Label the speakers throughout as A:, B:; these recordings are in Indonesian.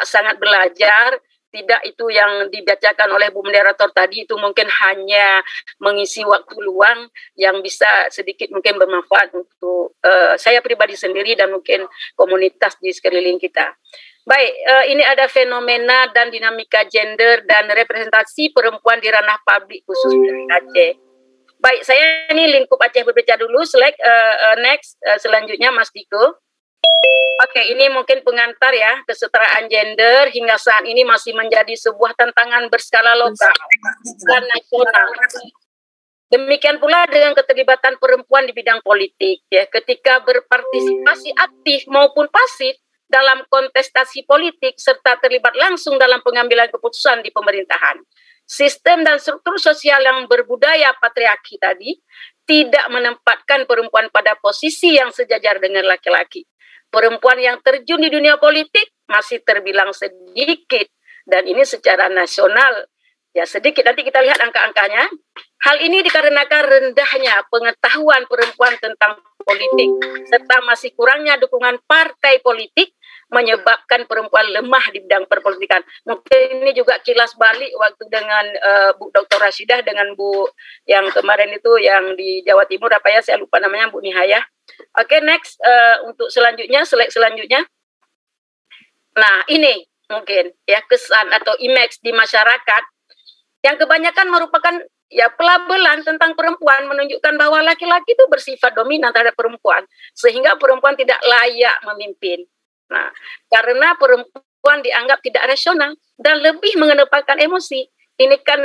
A: sangat belajar. Tidak itu yang dibacakan oleh Bu Moderator tadi, itu mungkin hanya mengisi waktu luang yang bisa sedikit mungkin bermanfaat untuk saya pribadi sendiri dan mungkin komunitas di sekeliling kita. Baik, ini ada fenomena dan dinamika gender dan representasi perempuan di ranah publik khusus dari Aceh. Baik, saya ini lingkup Aceh berbicara dulu. Next, selanjutnya Mas Diko. Oke, ini mungkin pengantar ya, kesetaraan gender hingga saat ini masih menjadi sebuah tantangan berskala lokal dan nasional. Demikian pula dengan keterlibatan perempuan di bidang politik, ya, ketika berpartisipasi aktif maupun pasif dalam kontestasi politik serta terlibat langsung dalam pengambilan keputusan di pemerintahan. Sistem dan struktur sosial yang berbudaya patriarki tadi tidak menempatkan perempuan pada posisi yang sejajar dengan laki-laki. Perempuan yang terjun di dunia politik masih terbilang sedikit, dan ini secara nasional ya sedikit. Nanti kita lihat angka-angkanya. Hal ini dikarenakan rendahnya pengetahuan perempuan tentang politik serta masih kurangnya dukungan partai politik menyebabkan perempuan lemah di bidang perpolitikan. Mungkin ini juga kilas balik waktu dengan Bu Dr. Rashidah dengan Bu yang kemarin itu yang di Jawa Timur, apa ya, saya lupa namanya, Bu Nihaya. Oke, next, untuk selanjutnya, slide selanjutnya. Nah, ini mungkin ya kesan atau image di masyarakat yang kebanyakan merupakan ya pelabelan tentang perempuan, menunjukkan bahwa laki-laki itu bersifat dominan terhadap perempuan sehingga perempuan tidak layak memimpin. Nah, karena perempuan dianggap tidak rasional dan lebih mengedepankan emosi. Ini kan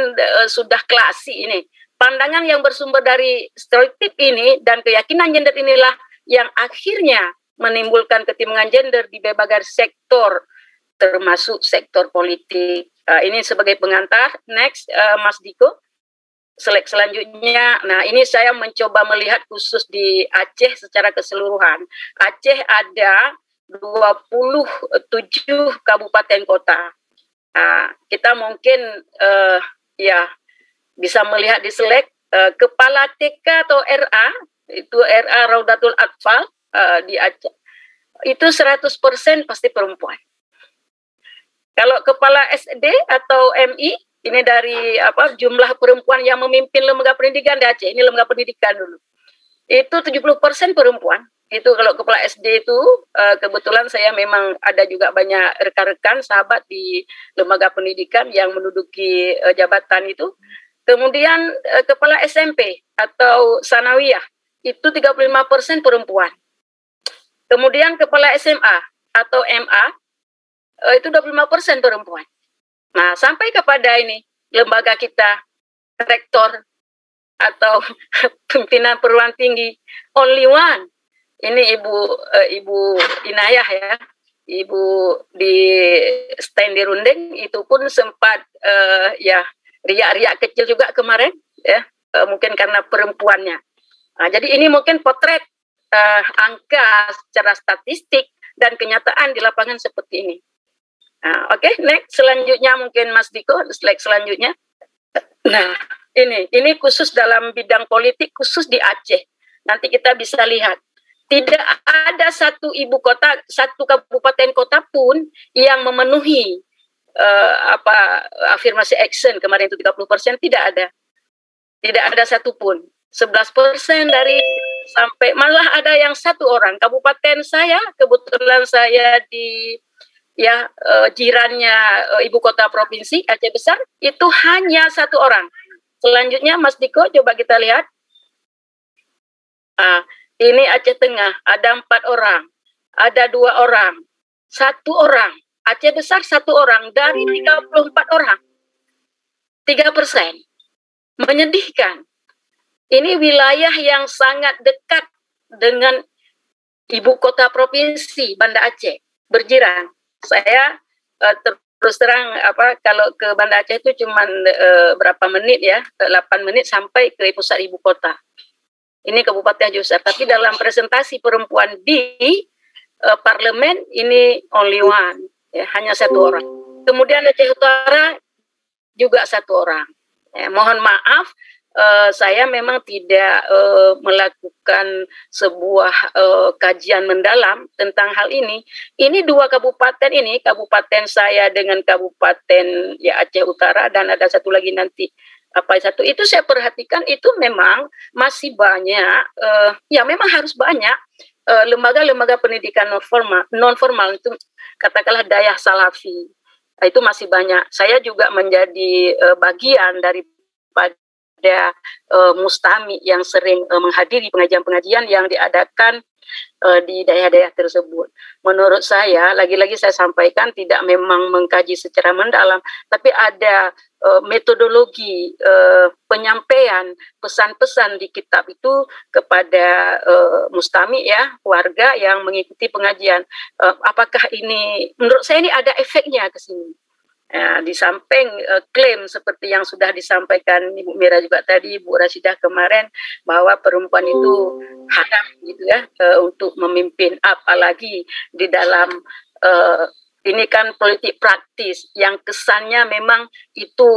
A: sudah klasik ini. Pandangan yang bersumber dari stereotip ini dan keyakinan gender inilah yang akhirnya menimbulkan ketimpangan gender di berbagai sektor, termasuk sektor politik. Ini sebagai pengantar. Next, Mas Diko. Slide selanjutnya. Nah, ini saya mencoba melihat khusus di Aceh secara keseluruhan. Aceh ada 27 kabupaten kota. Nah, kita mungkin ya bisa melihat di slide kepala TK atau RA, itu RA Raudatul Atfal di Aceh, itu 100% pasti perempuan. Kalau kepala SD atau MI, ini dari jumlah perempuan yang memimpin lembaga pendidikan di Aceh, ini lembaga pendidikan dulu, itu 70% perempuan. Itu kalau kepala SD itu kebetulan saya memang ada juga banyak rekan-rekan sahabat di lembaga pendidikan yang menduduki jabatan itu. Kemudian kepala SMP atau sanawiyah itu 35% perempuan. Kemudian kepala SMA atau MA itu 25% perempuan. Nah, sampai kepada ini lembaga kita, rektor atau pimpinan perguruan tinggi, only one. Ini Ibu Inayah ya, Ibu di stand di Rundeng, itu pun sempat ya riak-riak kecil juga kemarin ya, mungkin karena perempuannya. Nah, jadi ini mungkin potret angka secara statistik dan kenyataan di lapangan seperti ini. Nah, oke, next selanjutnya mungkin Mas Diko, slide selanjutnya. Nah, ini khusus dalam bidang politik khusus di Aceh. Nanti kita bisa lihat. Tidak ada satu ibu kota, satu kabupaten kota pun yang memenuhi afirmasi action kemarin itu 30%, tidak ada. Tidak ada satupun. 11% dari sampai malah ada yang satu orang. Kabupaten saya, kebetulan saya di jirannya ibu kota provinsi Aceh Besar, itu hanya satu orang. Selanjutnya Mas Diko, coba kita lihat. Ini Aceh Tengah, ada 4 orang, ada 2 orang, 1 orang. Aceh Besar 1 orang dari 34 orang, 3%. Menyedihkan. Ini wilayah yang sangat dekat dengan ibu kota provinsi Banda Aceh, berjiran. Saya terus terang kalau ke Banda Aceh itu cuma berapa menit ya, 8 menit sampai ke pusat ibu kota. Ini Kabupaten Aceh Besar, tapi dalam presentasi perempuan di parlemen ini only one, ya, hanya 1 orang. Kemudian Aceh Utara juga 1 orang. Ya, mohon maaf, saya memang tidak melakukan sebuah kajian mendalam tentang hal ini. Ini dua kabupaten ini, kabupaten saya dengan kabupaten ya Aceh Utara, dan ada satu lagi nanti apa satu itu saya perhatikan itu memang masih banyak, ya memang harus banyak lembaga-lembaga pendidikan non formal itu, katakanlah dayah salafi. Itu masih banyak. Saya juga menjadi bagian daripada mustami yang sering menghadiri pengajian-pengajian yang diadakan di daerah-daerah tersebut. Menurut saya, lagi-lagi saya sampaikan, tidak memang mengkaji secara mendalam, tapi ada metodologi penyampaian pesan-pesan di kitab itu kepada mustami ya, warga yang mengikuti pengajian. Apakah ini, menurut saya ini ada efeknya ke sini. Di samping klaim seperti yang sudah disampaikan Ibu Mira juga tadi, Bu Rashidah kemarin, bahwa perempuan itu haram gitu ya untuk memimpin, apalagi di dalam ini kan politik praktis yang kesannya memang itu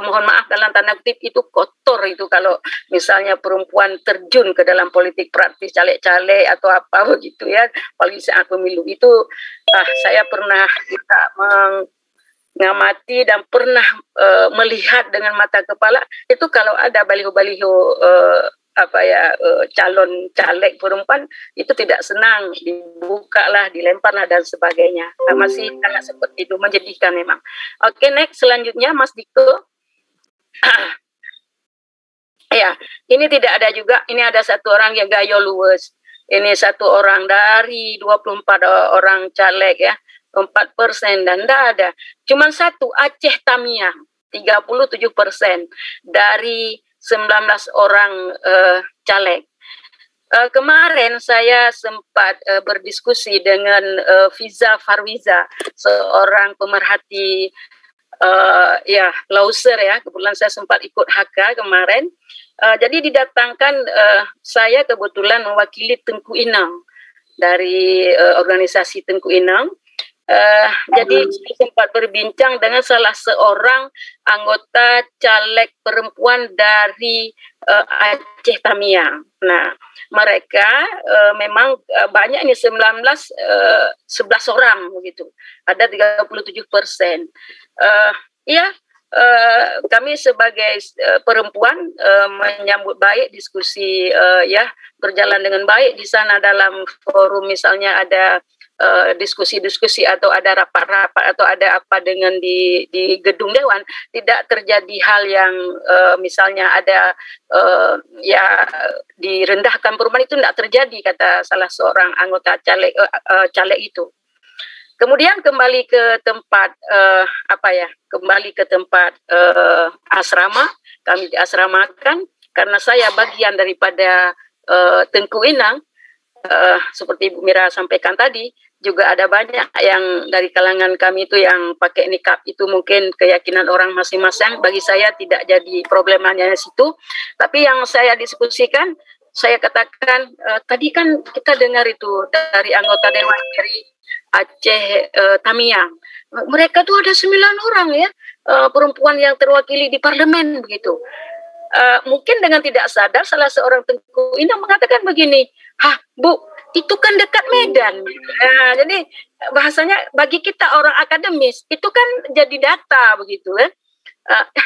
A: mohon maaf dalam tanda kutip itu kotor itu kalau misalnya perempuan terjun ke dalam politik praktis, caleg-caleg atau apa begitu ya, apalagi saat pemilu itu. Saya pernah juga mengamati dan pernah melihat dengan mata kepala itu kalau ada baliho-baliho calon caleg perempuan itu tidak senang, dibukalah, dilemparlah dan sebagainya. Masih sangat seperti itu, menjadikan memang. Oke, next selanjutnya Mas Diko. Ya, ini tidak ada juga, ini ada satu orang yang Gayo Luwes. Ini satu orang dari 24 orang caleg ya. 4% dan tidak ada. Cuman satu, Aceh Tamiang, 37% dari 19 orang caleg. Kemarin saya sempat berdiskusi dengan Fiza Farwiza, seorang pemerhati Lauser ya, kebetulan saya sempat ikut HK kemarin. Jadi didatangkan, saya kebetulan mewakili Tengku Inang dari organisasi Tengku Inang. Jadi saya sempat berbincang dengan salah seorang anggota caleg perempuan dari Aceh Tamiang. Nah, mereka memang banyak ini 11 orang begitu. Ada 37%. Kami sebagai perempuan menyambut baik diskusi berjalan dengan baik di sana dalam forum, misalnya ada diskusi-diskusi atau ada rapat-rapat atau ada apa dengan di gedung dewan, tidak terjadi hal yang misalnya ada direndahkan perempuan, itu tidak terjadi kata salah seorang anggota caleg itu. Kemudian kembali ke tempat kembali ke tempat asrama, kami diasramakan karena saya bagian daripada Tengku Inang. Seperti Ibu Mira sampaikan tadi, juga ada banyak yang dari kalangan kami itu yang pakai nikab, itu mungkin keyakinan orang masing-masing. Bagi saya tidak jadi problemanya di situ. Tapi yang saya diskusikan, saya katakan tadi kan kita dengar itu dari anggota Dewan dari Aceh Tamiang. Mereka tuh ada 9 orang ya perempuan yang terwakili di parlemen begitu. Mungkin dengan tidak sadar salah seorang Tengku Inang mengatakan begini, Bu, itu kan dekat Medan. Jadi bahasanya bagi kita orang akademis itu kan jadi data begitu kan.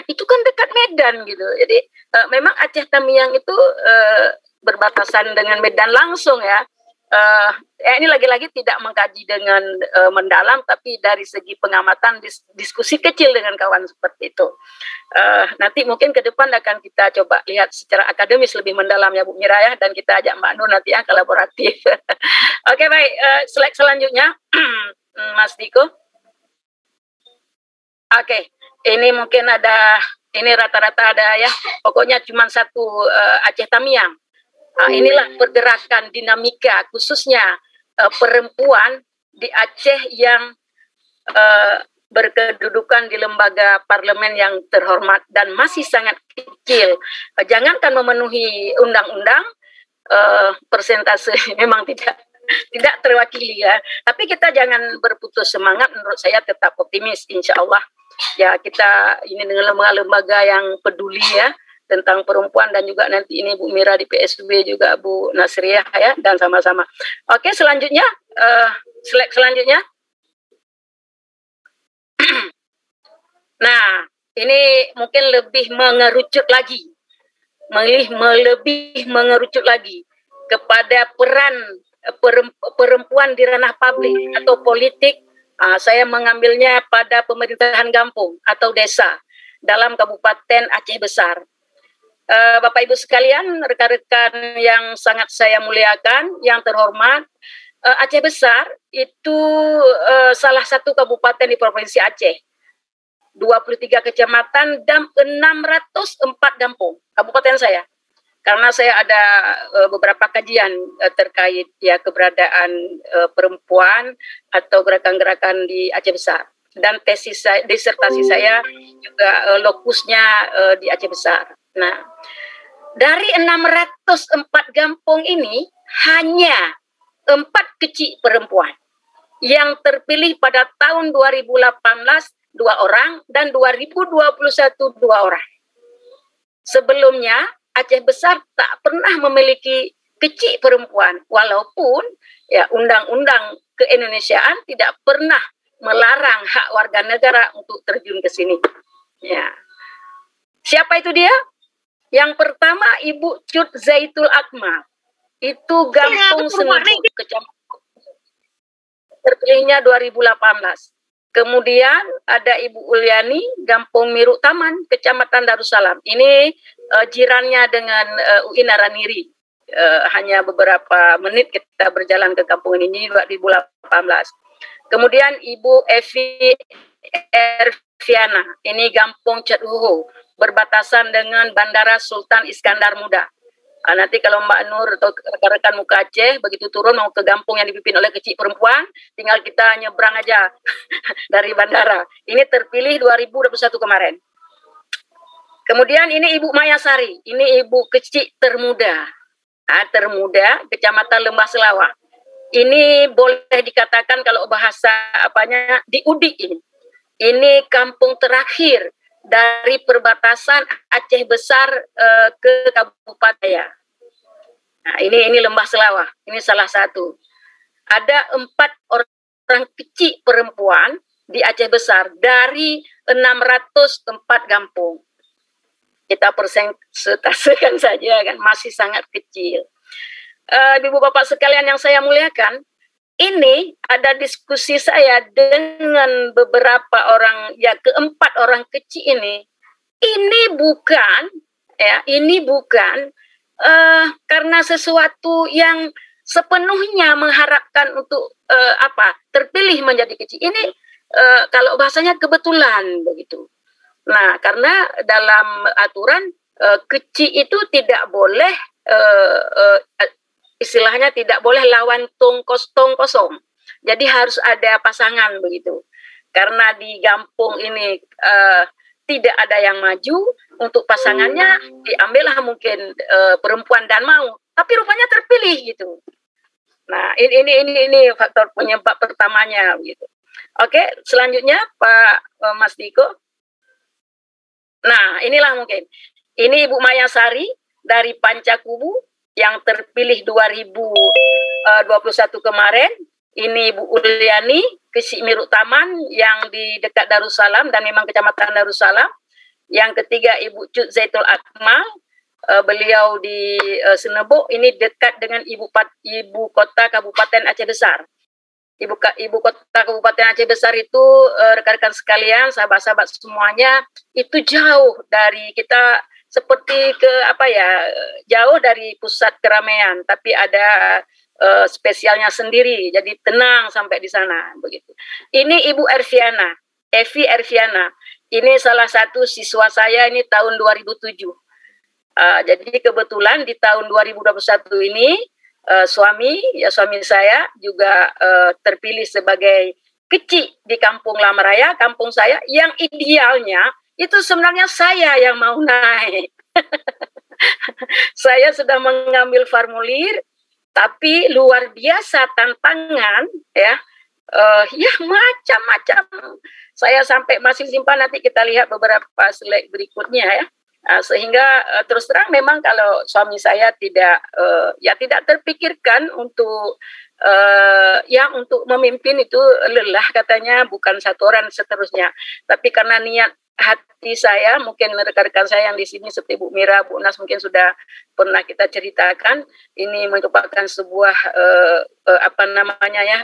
A: Itu kan dekat Medan gitu. Jadi memang Aceh Tamiang itu berbatasan dengan Medan langsung ya. Ini lagi-lagi tidak mengkaji dengan mendalam, tapi dari segi pengamatan diskusi kecil dengan kawan seperti itu. Nanti mungkin ke depan akan kita coba lihat secara akademis lebih mendalam ya Bu Mira ya, dan kita ajak Mbak Nur nanti ya kolaboratif. Oke, baik, slide selanjutnya Mas Diko. Oke, ini mungkin ada, ini rata-rata ada ya, pokoknya cuma satu Aceh Tamiang. Inilah pergerakan dinamika khususnya perempuan di Aceh yang berkedudukan di lembaga parlemen yang terhormat dan masih sangat kecil. Jangankan memenuhi undang-undang, persentase memang tidak terwakili ya. Tapi kita jangan berputus semangat, menurut saya tetap optimis, insya Allah. Ya, kita ini dengan lembaga-lembaga yang peduli ya, tentang perempuan, dan juga nanti ini Bu Mira di PSB juga Bu Nasriah ya, dan sama-sama. Oke, selanjutnya slide selanjutnya. Nah, ini mungkin lebih mengerucut lagi, lebih mengerucut lagi kepada peran perempuan di ranah publik atau politik. Saya mengambilnya pada pemerintahan kampung atau desa dalam Kabupaten Aceh Besar. Bapak Ibu sekalian, rekan-rekan yang sangat saya muliakan, yang terhormat, Aceh Besar itu salah satu kabupaten di Provinsi Aceh. 23 kecamatan dan 604 kampung, kabupaten saya. Karena saya ada beberapa kajian terkait ya keberadaan perempuan atau gerakan-gerakan di Aceh Besar. Dan tesis saya, disertasi saya juga lokusnya di Aceh Besar. Nah, dari 604 kampung ini hanya 4 kecil perempuan yang terpilih pada tahun 2018 2 orang dan 2021 2 orang. Sebelumnya Aceh Besar tak pernah memiliki kecil perempuan, walaupun ya undang-undang keindonesiaan tidak pernah melarang hak warga negara untuk terjun ke sini. Ya. Siapa itu dia? Yang pertama Ibu Cut Zaitul Akmal. Itu Gampung Senebo, kecamatan terpilihnya 2018. Kemudian ada Ibu Uliani, Gampung Miru Taman, Kecamatan Darussalam. Ini jirannya dengan UI Naraniri. Hanya beberapa menit kita berjalan ke kampung ini 2018. Kemudian Ibu Evi Erviana, ini Gampung Cetuho, berbatasan dengan Bandara Sultan Iskandar Muda. Nanti kalau Mbak Nur atau rekan-rekan Muka Aceh begitu turun mau ke kampung yang dipimpin oleh kecil perempuan, tinggal kita nyebrang aja dari bandara. Ini terpilih 2021 kemarin. Kemudian ini Ibu Mayasari, ini Ibu kecil termuda. Termuda, Kecamatan Lembah Selawah. Ini boleh dikatakan kalau bahasa apanya di Udik ini. Ini kampung terakhir dari perbatasan Aceh Besar ke Kabupaten ya. Nah, ini Lembah Selawah. Ini salah satu. Ada 4 orang kecil perempuan di Aceh Besar dari 604 kampung. Kita persentasikan saja kan, masih sangat kecil. Ibu bapak sekalian yang saya muliakan, ini ada diskusi saya dengan beberapa orang, ya keempat orang kecil ini. Ini bukan karena sesuatu yang sepenuhnya mengharapkan untuk terpilih menjadi kecil. Ini kalau bahasanya kebetulan begitu. Nah, karena dalam aturan kecil itu tidak boleh istilahnya tidak boleh lawan tong kosong. Jadi harus ada pasangan begitu. Karena di kampung ini tidak ada yang maju, untuk pasangannya diambillah mungkin perempuan dan mau, tapi rupanya terpilih gitu. Nah, ini faktor penyebab pertamanya gitu. Oke, selanjutnya Pak Mas Diko. Nah, inilah mungkin. Ini Ibu Mayasari dari Pancakubu yang terpilih 2021 kemarin. Ini Ibu Uliani, Kesik Miru Taman yang di dekat Darussalam dan memang Kecamatan Darussalam. Yang ketiga Ibu Cut Zaitul Akmal, beliau di Senebo, ini dekat dengan ibu kota Kabupaten Aceh Besar. Ibu kota Kabupaten Aceh Besar itu rekan-rekan sekalian, sahabat-sahabat semuanya, itu jauh dari kita, seperti jauh dari pusat keramaian, tapi ada spesialnya sendiri, jadi tenang sampai di sana begitu. Ini Ibu Evi Erviana, ini salah satu siswa saya ini tahun 2007. Jadi kebetulan di tahun 2021 ini suami saya juga terpilih sebagai kecil di Kampung Lamaraya, kampung saya, yang idealnya itu sebenarnya saya yang mau naik. Saya sudah mengambil formulir, tapi luar biasa tantangan ya. Macam-macam. Saya sampai masih simpan, nanti kita lihat beberapa slide berikutnya ya. Sehingga terus terang memang kalau suami saya tidak tidak terpikirkan untuk untuk memimpin itu lelah katanya, bukan satu orang seterusnya. Tapi karena niat hati saya, mungkin rekan-rekan saya yang di sini seperti Bu Mira, Bu Nas mungkin sudah pernah kita ceritakan, ini merupakan sebuah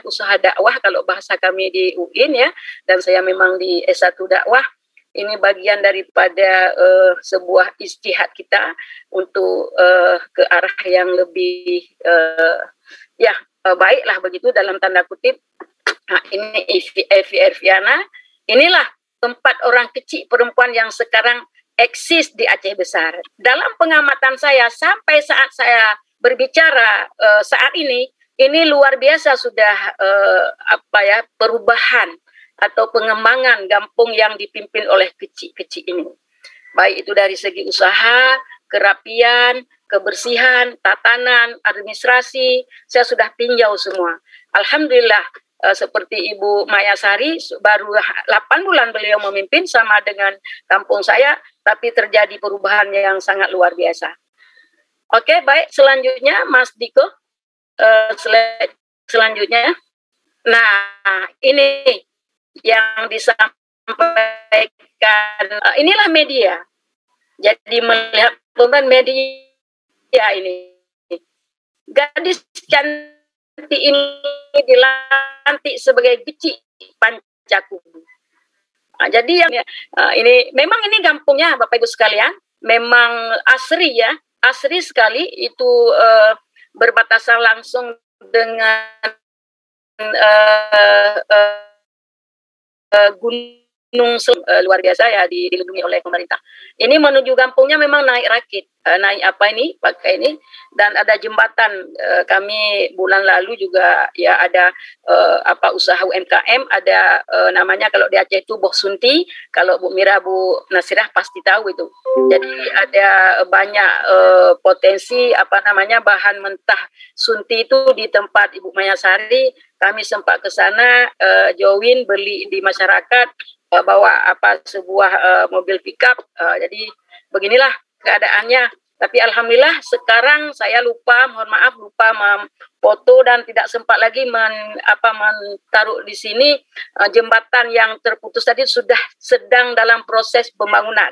A: usaha dakwah kalau bahasa kami di UIN ya, dan saya memang di S1 dakwah. Ini bagian daripada sebuah ijtihad kita untuk ke arah yang lebih baiklah begitu dalam tanda kutip. Nah, ini Evi Erviana, inilah tempat orang kecil perempuan yang sekarang eksis di Aceh Besar. Dalam pengamatan saya sampai saat saya berbicara saat ini luar biasa sudah perubahan atau pengembangan kampung yang dipimpin oleh kecil-kecil ini. Baik itu dari segi usaha, kerapian, kebersihan, tatanan, administrasi, saya sudah tinjau semua. Alhamdulillah, seperti Ibu Maya Sari, baru 8 bulan beliau memimpin sama dengan kampung saya, tapi terjadi perubahan yang sangat luar biasa. Oke, baik, selanjutnya Mas Diko, selanjutnya. Nah, ini yang disampaikan, inilah media. Jadi melihat beban media ini, gadis cantik ini dilantik sebagai Geci Pancakubu. Jadi yang ini memang ini kampungnya Bapak Ibu sekalian, memang asri ya, asri sekali itu, berbatasan langsung dengan gunung luar biasa ya, dilindungi oleh pemerintah. Ini menuju kampungnya memang naik rakit, naik pakai ini, dan ada jembatan. Kami bulan lalu juga ya ada usaha UMKM, ada namanya kalau di Aceh itu Boh Sunti, kalau Bu Mira, Bu Nasirah pasti tahu itu. Jadi ada banyak potensi bahan mentah sunti itu di tempat Ibu Maya Sari. Kami sempat ke sana, join beli di masyarakat, bawa sebuah mobil pickup. Jadi beginilah keadaannya. Tapi alhamdulillah sekarang saya mohon maaf lupa memfoto dan tidak sempat lagi menaruh di sini jembatan yang terputus tadi sudah sedang dalam proses pembangunan.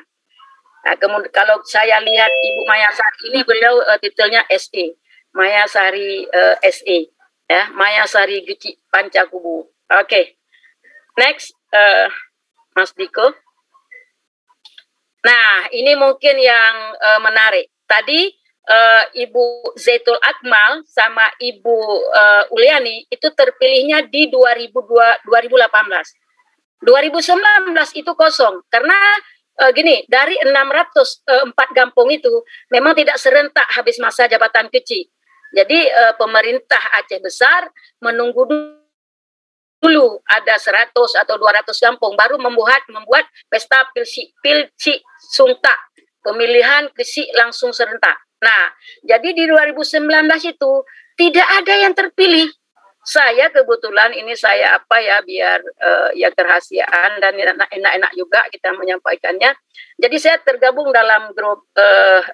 A: Nah, kemudian kalau saya lihat Ibu Maya Sari ini, beliau titelnya SE, Maya Sari SE. Ya, Maya Sari Geci Pancakubu. Oke. Next, Mas Diko. Nah, ini mungkin yang menarik. Tadi Ibu Zaitul Akmal sama Ibu Uliani itu terpilihnya di 2018. 2019 itu kosong karena gini, dari 604 kampung itu memang tidak serentak habis masa jabatan kecil. Jadi pemerintah Aceh Besar menunggu dulu ada 100 atau 200 kampung baru membuat pesta pilci sungta, pemilihan kesi langsung serentak. Nah, jadi di 2019 itu tidak ada yang terpilih. Saya kebetulan ini saya biar kerahasiaan dan enak-enak juga kita menyampaikannya. Jadi saya tergabung dalam grup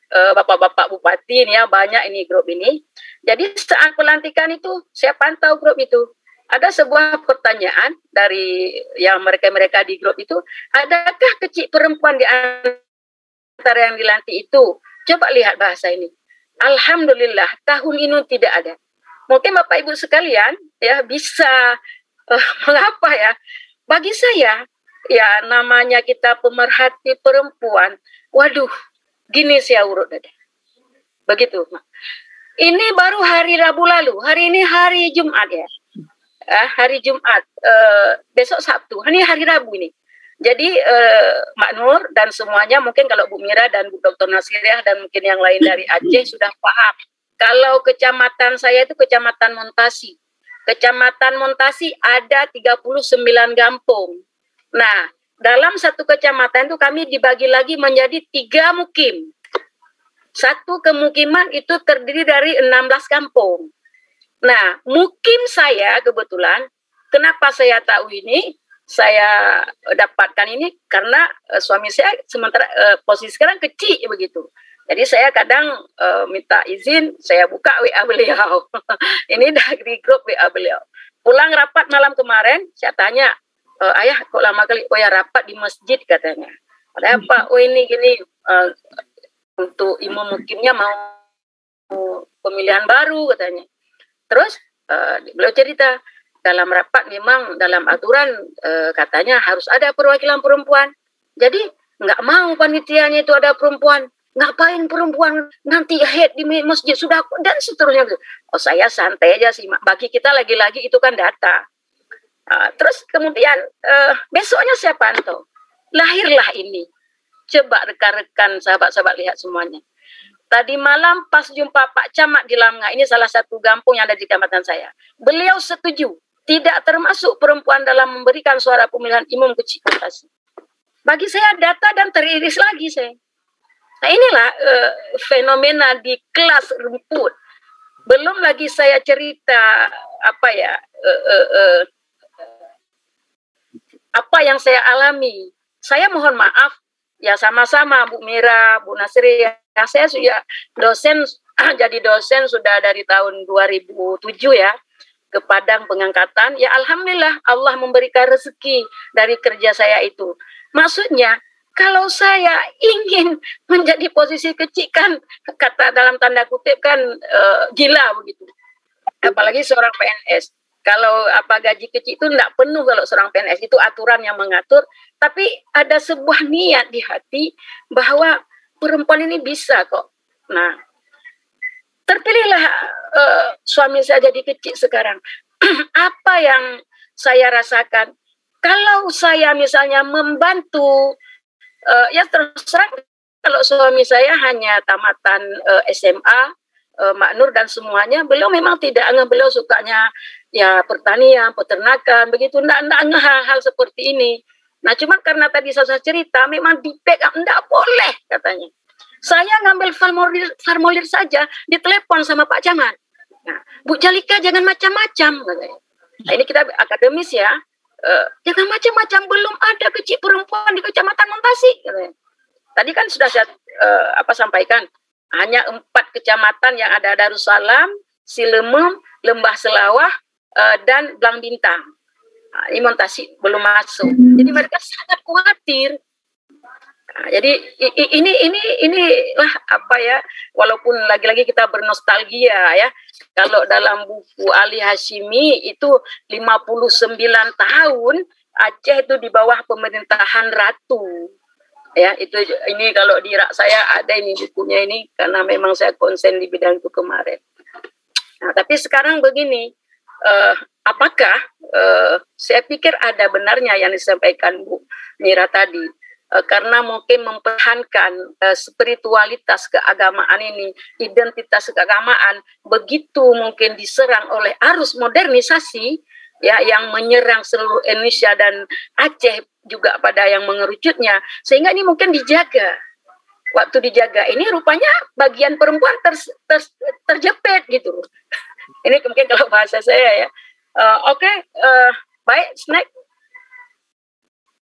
A: bapak-bapak bupati ini ya, banyak ini grup ini. Jadi saat pelantikan itu saya pantau grup itu. Ada sebuah pertanyaan dari yang mereka di grup itu, adakah kecil perempuan di antara yang dilantik itu? Coba lihat bahasa ini. Alhamdulillah tahun ini tidak ada. Mungkin Bapak Ibu sekalian ya bisa mengapa ya? Bagi saya ya namanya kita pemerhati perempuan. Waduh, gini saya urut dada. Begitu. Ini baru hari Rabu lalu. Hari ini hari Jumat ya. Hari Jumat. Besok Sabtu. Ini hari Rabu ini. Jadi Mak Nur dan semuanya mungkin kalau Bu Mira dan Bu Dr. Nasirah dan mungkin yang lain dari Aceh sudah paham. Kalau kecamatan saya itu Kecamatan Montasi. Kecamatan Montasi ada 39 kampung. Nah, dalam satu kecamatan itu kami dibagi lagi menjadi 3 mukim. Satu kemukiman itu terdiri dari 16 kampung. Nah, mukim saya kebetulan, kenapa saya tahu ini? saya dapatkan ini karena suami saya sementara posisi sekarang kecil begitu. Jadi saya kadang minta izin, saya buka WA beliau. Ini dari grup WA beliau. Pulang rapat malam kemarin, saya tanya, ayah kok lama kali? Oh ya rapat di masjid katanya. Ada apa? Oh ini gini, untuk imam mukimnya mau pemilihan baru katanya. Terus beliau cerita, dalam rapat memang dalam aturan katanya harus ada perwakilan perempuan. Jadi nggak mau panitianya itu ada perempuan. Ngapain perempuan nanti head di masjid sudah dan seterusnya. Oh saya santai aja sih. Bagi kita lagi-lagi itu kan data. Terus kemudian besoknya saya pantau. Lahirlah ini. Coba rekan-rekan sahabat-sahabat lihat semuanya. Tadi malam pas jumpa Pak Camat di Lamnga, ini salah satu kampung yang ada di kecamatan saya. Beliau setuju. Tidak termasuk perempuan dalam memberikan suara pemilihan umum kecil kontestasi. Bagi saya data dan teriris lagi saya. Nah inilah fenomena di kelas rumput. Belum lagi saya cerita apa ya apa yang saya alami. Saya mohon maaf ya sama-sama Bu Mira, Bu Nasri. Ya, saya sudah dosen jadi dosen sudah dari tahun 2007 ya ke Padang pengangkatan. Ya alhamdulillah Allah memberikan rezeki dari kerja saya itu. Maksudnya kalau saya ingin menjadi posisi kecil kan, kata dalam tanda kutip kan gila begitu. Apalagi seorang PNS. Kalau apa gaji kecil itu tidak penuh kalau seorang PNS. Itu aturan yang mengatur. Tapi ada sebuah niat di hati bahwa perempuan ini bisa kok. Nah, terpilihlah suami saya jadi kecil sekarang. Apa yang saya rasakan? Kalau saya misalnya membantu ya terus terang kalau suami saya hanya tamatan SMA, Maknur dan semuanya, beliau memang tidak ngeh, beliau sukanya ya pertanian, peternakan, begitu, enggak ngeh hal-hal seperti ini. Nah, cuman karena tadi saya cerita, memang dipegang, enggak boleh katanya. Saya ngambil formulir saja, ditelepon sama Pak Camat. Nah, Bu Jalika jangan macam-macam katanya. Nah, ini kita akademis ya. Jangan macam-macam, belum ada kecil perempuan di Kecamatan Montasi. Tadi kan sudah saya sampaikan, hanya 4 kecamatan yang ada Darussalam, Silemem, Lembah Selawah, dan Blang Bintang. Nah, ini Montasi belum masuk. Jadi mereka sangat khawatir. Nah, jadi inilah apa ya, walaupun lagi-lagi kita bernostalgia ya. Kalau dalam buku Ali Hashimi itu 59 tahun Aceh itu di bawah pemerintahan ratu. Ya, itu ini kalau di rak saya ada ini bukunya ini karena memang saya konsen di bidang itu kemarin. Nah, tapi sekarang begini, apakah saya pikir ada benarnya yang disampaikan Bu Mira tadi. Karena mungkin mempertahankan spiritualitas keagamaan ini, identitas keagamaan begitu mungkin diserang oleh arus modernisasi ya yang menyerang seluruh Indonesia dan Aceh juga pada yang mengerucutnya, sehingga ini mungkin dijaga. Waktu dijaga ini rupanya bagian perempuan terjepit gitu. Ini mungkin kalau bahasa saya ya. Oke, baik, snack.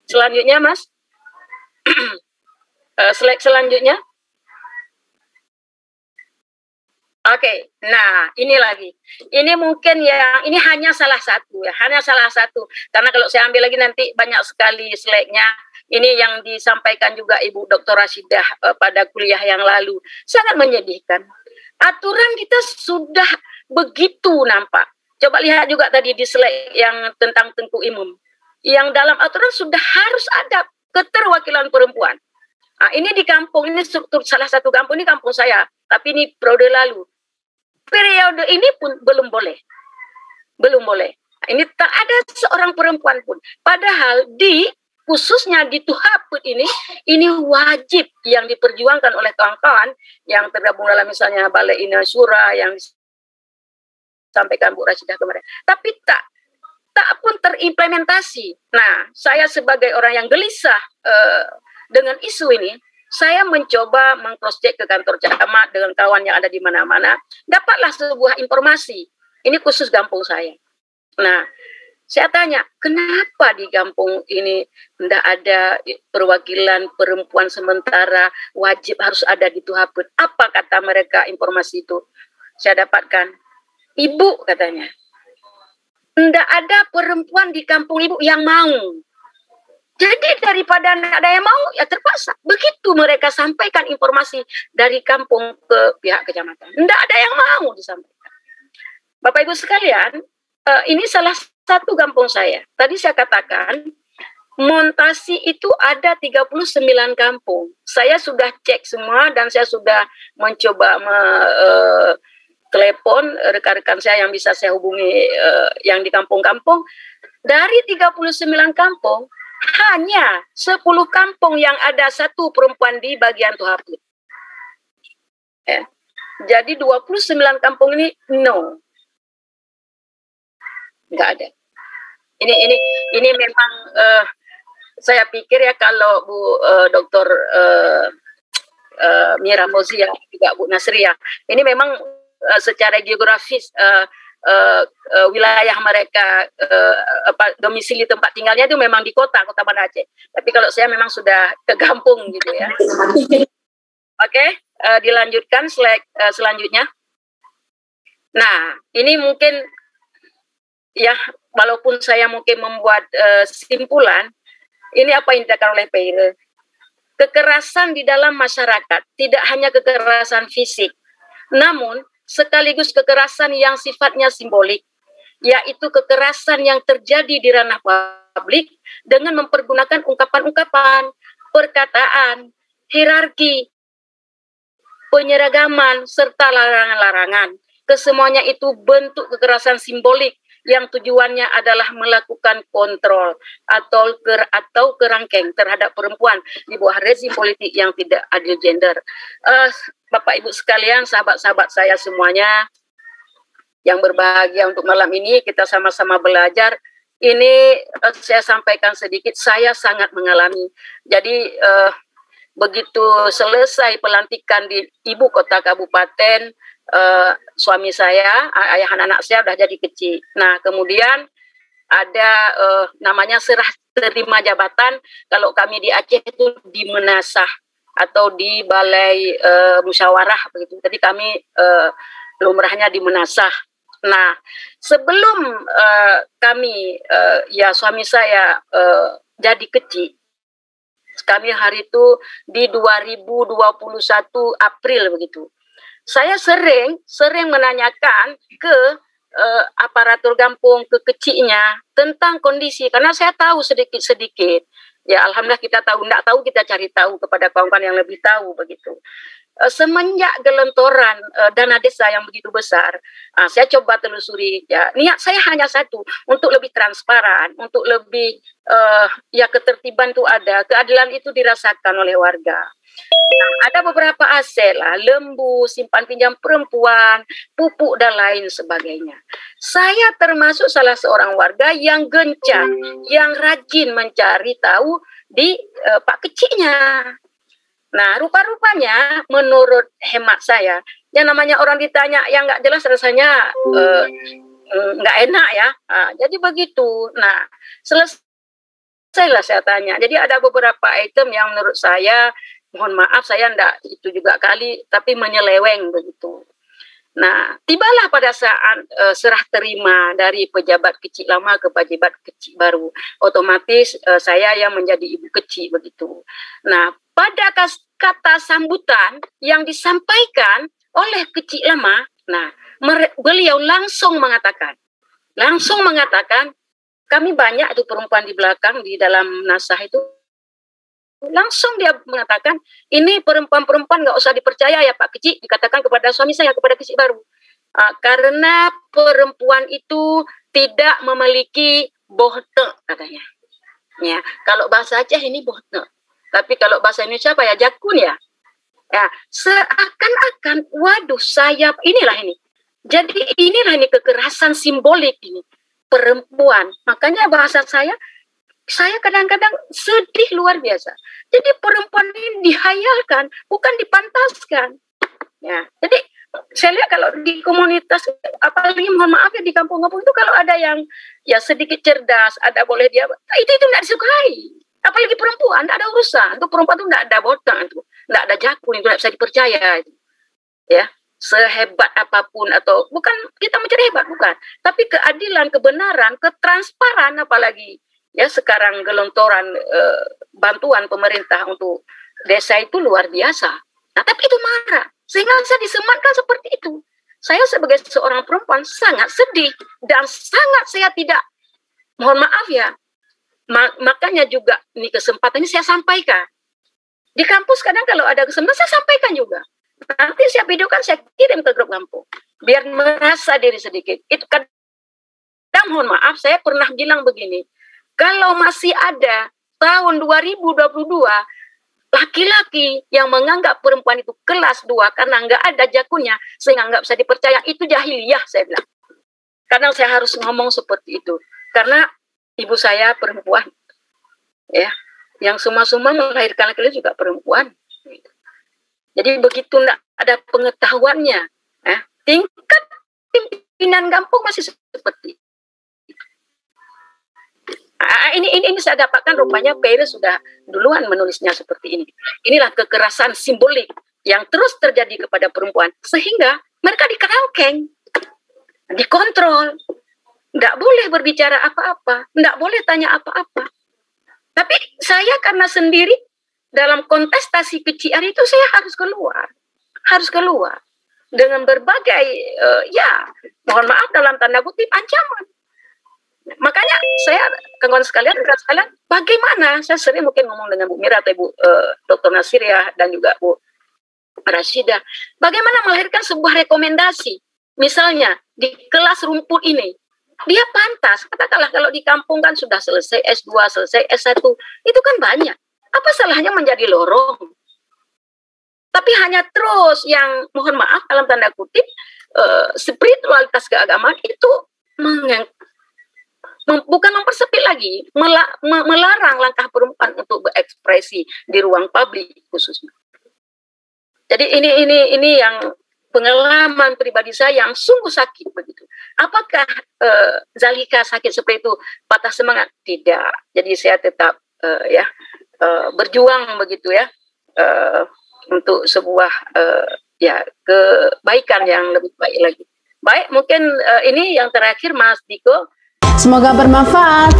A: Selanjutnya Mas. Slide selanjutnya. Oke, nah ini lagi. Ini mungkin yang ini hanya salah satu ya, hanya salah satu. Karena kalau saya ambil lagi nanti banyak sekali slide-nya. Ini yang disampaikan juga Ibu Dr. Rashidah pada kuliah yang lalu. Sangat menyedihkan. Aturan kita sudah begitu nampak. Coba lihat juga tadi di slide yang tentang Tengku Imum. Yang dalam aturan sudah harus ada keterwakilan perempuan. Nah, ini di kampung, ini struktur salah satu kampung, ini kampung saya. Tapi ini periode lalu. Periode ini pun belum boleh. Belum boleh. Nah, ini tak ada seorang perempuan pun. Padahal khususnya di Tuhaput ini wajib yang diperjuangkan oleh kawan-kawan yang tergabung dalam misalnya Balai Ina Syura yang disampaikan Bu Rashidah kemarin. Tapi tak pun terimplementasi. Nah, saya sebagai orang yang gelisah dengan isu ini, saya mencoba meng-cross-check ke kantor camat dengan kawan yang ada di mana-mana. Dapatlah sebuah informasi. Ini khusus kampung saya. Nah, Saya tanya, kenapa di kampung ini tidak ada perwakilan perempuan sementara, wajib harus ada di Tuhaput? Apa kata mereka informasi itu? Saya dapatkan, ibu katanya, tidak ada perempuan di kampung ibu yang mau. Jadi daripada tidak ada yang mau, ya terpaksa. Begitu mereka sampaikan informasi dari kampung ke pihak kecamatan. Tidak ada yang mau disampaikan. Bapak Ibu sekalian, ini salah satu kampung saya. Tadi saya katakan, Montasi itu ada 39 kampung. Saya sudah cek semua dan saya sudah mencoba telepon rekan-rekan saya yang bisa saya hubungi yang di kampung-kampung. Dari 39 kampung, hanya 10 kampung yang ada satu perempuan di bagian Tuhaput. Jadi 29 kampung ini no. Nggak ada. Ini memang saya pikir ya kalau Bu Dr. Mira Fauzia juga Bu Nasria, ini memang secara geografis wilayah mereka domisili tempat tinggalnya itu memang di kota Banda Aceh. Tapi kalau saya memang sudah ke kampung gitu ya. Oke, dilanjutkan slide selanjutnya. Nah, ini mungkin ya walaupun saya mungkin membuat simpulan, ini apa yang dikatakan oleh Peire. Kekerasan di dalam masyarakat tidak hanya kekerasan fisik, namun sekaligus kekerasan yang sifatnya simbolik, yaitu kekerasan yang terjadi di ranah publik dengan mempergunakan ungkapan-ungkapan, perkataan, hierarki, penyeragaman, serta larangan-larangan. Kesemuanya itu bentuk kekerasan simbolik yang tujuannya adalah melakukan kontrol atau kerangkeng terhadap perempuan di bawah rezim politik yang tidak adil gender. Bapak Ibu sekalian, sahabat-sahabat saya semuanya yang berbahagia untuk malam ini, kita sama-sama belajar. Ini saya sampaikan sedikit, saya sangat mengalami. Jadi begitu selesai pelantikan di ibu kota kabupaten, suami saya, ayah anak saya sudah jadi kecil. Nah, kemudian ada namanya serah terima jabatan. Kalau kami di Aceh itu di Menasah atau di Balai Musyawarah begitu. Jadi kami lumrahnya di Menasah. Nah, sebelum kami ya suami saya jadi kecil, kami hari itu di 2021 April begitu. Saya sering menanyakan ke aparatur kampung, ke kecilnya tentang kondisi, karena saya tahu sedikit-sedikit. Ya alhamdulillah kita tahu, tidak tahu kita cari tahu kepada kawan-kawan yang lebih tahu begitu. Semenjak gelontoran dana desa yang begitu besar, saya coba telusuri. Ya, niat saya hanya satu, untuk lebih transparan, untuk lebih ya ketertiban itu ada, keadilan itu dirasakan oleh warga. Nah, ada beberapa aset lah, lembu, simpan pinjam perempuan, pupuk dan lain sebagainya. Saya termasuk salah seorang warga yang gencar, yang rajin mencari tahu di Pak Keciknya. Nah, rupa-rupanya menurut hemat saya, yang namanya orang ditanya yang nggak jelas rasanya nggak enak ya. Jadi begitu. Nah, selesailah saya tanya. Jadi ada beberapa item yang menurut saya, mohon maaf saya enggak itu juga kali, tapi menyeleweng begitu. Nah, tibalah pada saat serah terima dari pejabat kecil lama ke pejabat kecil baru. Otomatis saya yang menjadi ibu kecil begitu. Nah, pada kata sambutan yang disampaikan oleh kecil lama, nah beliau langsung mengatakan, kami banyak itu perempuan di belakang di dalam nasah itu. Langsung dia mengatakan, ini perempuan-perempuan nggak usah dipercaya ya Pak Kecik, dikatakan kepada suami saya, kepada kecik baru. Karena perempuan itu tidak memiliki bohte, katanya. Ya, kalau bahasa Aceh ini bohte. Tapi kalau bahasa Indonesia apa ya, jakun ya. Ya, seakan-akan, waduh sayap, inilah ini. Jadi inilah ini kekerasan simbolik ini. Perempuan, makanya bahasa saya kadang-kadang sedih luar biasa. Jadi perempuan ini dihayalkan, bukan dipantaskan. Ya, jadi saya lihat kalau di komunitas, apalagi mohon maaf ya di kampung-kampung itu kalau ada yang ya sedikit cerdas, ada boleh dia, itu tidak disukai. Apalagi perempuan, tidak ada urusan. Untuk perempuan itu tidak ada botang, itu tidak ada jakun, itu tidak bisa dipercaya. Itu. Ya, sehebat apapun atau bukan kita mencari hebat, bukan. Tapi keadilan, kebenaran, ketransparan, apalagi ya sekarang gelontoran bantuan pemerintah untuk desa itu luar biasa. Nah, tapi itu marah. Sehingga saya disematkan seperti itu. Saya sebagai seorang perempuan sangat sedih dan sangat saya tidak, mohon maaf ya, makanya juga ini kesempatan ini saya sampaikan. Di kampus kadang kalau ada kesempatan saya sampaikan juga. Nanti saya videokan, saya kirim ke grup kampung. Biar merasa diri sedikit. Itu kadang mohon maaf, saya pernah bilang begini. Kalau masih ada tahun 2022, laki-laki yang menganggap perempuan itu kelas 2 karena nggak ada jakunnya, sehingga nggak bisa dipercaya, itu jahiliyah, saya bilang. Kadang saya harus ngomong seperti itu. Karena ibu saya perempuan, ya, yang suma-suma melahirkan laki-laki juga perempuan. Jadi begitu nggak ada pengetahuannya, tingkat pimpinan kampung masih seperti itu. Ini saya dapatkan rupanya Pere sudah duluan menulisnya seperti ini. Inilah kekerasan simbolik yang terus terjadi kepada perempuan sehingga mereka dikerangkeng, dikontrol, nggak boleh berbicara apa-apa, nggak boleh tanya apa-apa. Tapi saya karena sendiri dalam kontestasi PCR itu saya harus keluar dengan berbagai ya mohon maaf dalam tanda kutip ancaman. Makanya saya kawan sekalian, bagaimana saya sering mungkin ngomong dengan Bu Mira atau Bu Dr. Nasiria dan juga Bu Rashidah, bagaimana melahirkan sebuah rekomendasi, misalnya di kelas rumput ini, dia pantas, katakanlah kalau di kampung kan sudah selesai S2, selesai S1, itu kan banyak, apa salahnya menjadi lorong? Tapi hanya terus yang mohon maaf dalam tanda kutip spiritualitas keagamaan itu bukan mempersempit lagi, melarang langkah perempuan untuk berekspresi di ruang publik khususnya. Jadi ini yang pengalaman pribadi saya yang sungguh sakit begitu. Apakah Zalika sakit seperti itu, patah semangat? Tidak. Jadi saya tetap berjuang begitu ya untuk sebuah ya kebaikan yang lebih baik lagi. Baik, mungkin ini yang terakhir Mas Diko.
B: Semoga bermanfaat.